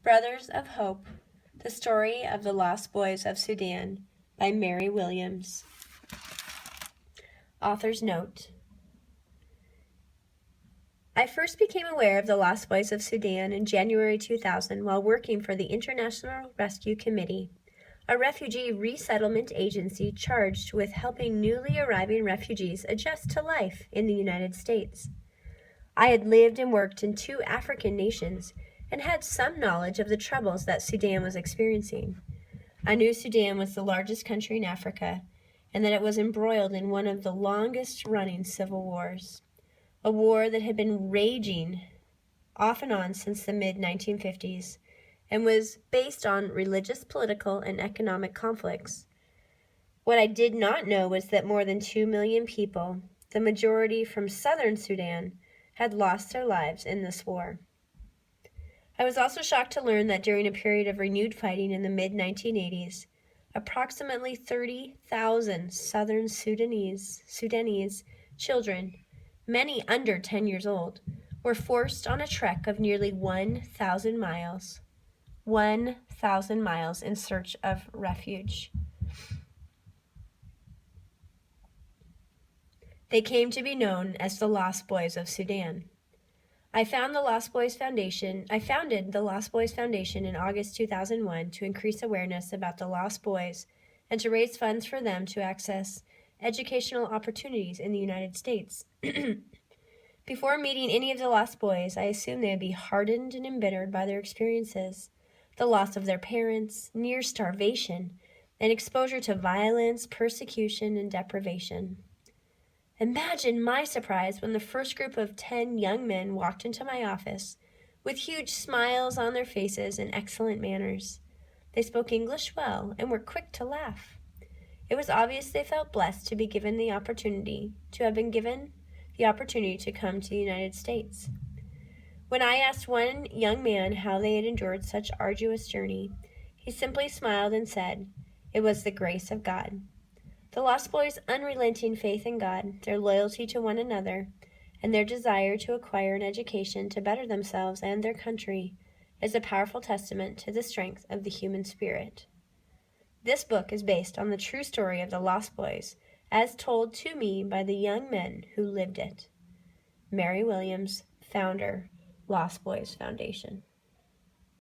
Brothers of Hope, The Story of the Lost Boys of Sudan by Mary Williams. Author's Note. I first became aware of the Lost Boys of Sudan in January 2000 while working for the International Rescue Committee, a refugee resettlement agency charged with helping newly arriving refugees adjust to life in the United States. I had lived and worked in 2 African nations and had some knowledge of the troubles that Sudan was experiencing. I knew Sudan was the largest country in Africa and that it was embroiled in one of the longest-running civil wars, a war that had been raging off and on since the mid-1950s and was based on religious, political, and economic conflicts. What I did not know was that more than 2 million people, the majority from southern Sudan, had lost their lives in this war. I was also shocked to learn that during a period of renewed fighting in the mid-1980s, approximately 30,000 southern Sudanese children, many under 10 years old, were forced on a trek of nearly 1,000 miles in search of refuge. They came to be known as the Lost Boys of Sudan. I founded the Lost Boys Foundation in August 2001 to increase awareness about the Lost Boys and to raise funds for them to access educational opportunities in the United States. Before meeting any of the Lost Boys, I assumed they would be hardened and embittered by their experiences, the loss of their parents, near starvation, and exposure to violence, persecution, and deprivation. Imagine my surprise when the first group of 10 young men walked into my office with huge smiles on their faces and excellent manners. They spoke English well and were quick to laugh. It was obvious they felt blessed to be given the opportunity to come to the United States. When I asked one young man how they had endured such arduous journey, he simply smiled and said, "It was the grace of God." The Lost Boys' unrelenting faith in God, their loyalty to one another, and their desire to acquire an education to better themselves and their country is a powerful testament to the strength of the human spirit. This book is based on the true story of the Lost Boys, as told to me by the young men who lived it. Mary Williams, founder, Lost Boys Foundation.